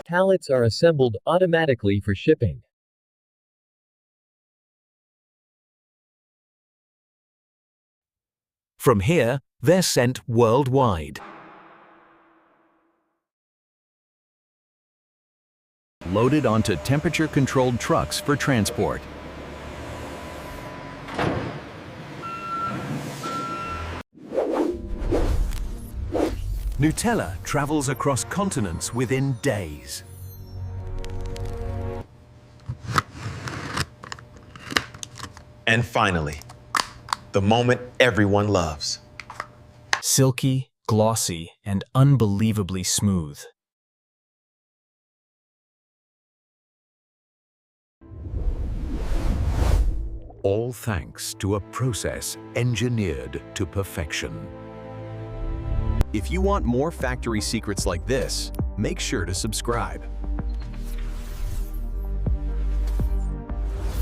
Pallets are assembled automatically for shipping. From here, they're sent worldwide. Loaded onto temperature-controlled trucks for transport. Nutella travels across continents within days. And finally, the moment everyone loves. Silky, glossy, and unbelievably smooth. All thanks to a process engineered to perfection. If you want more factory secrets like this, make sure to subscribe.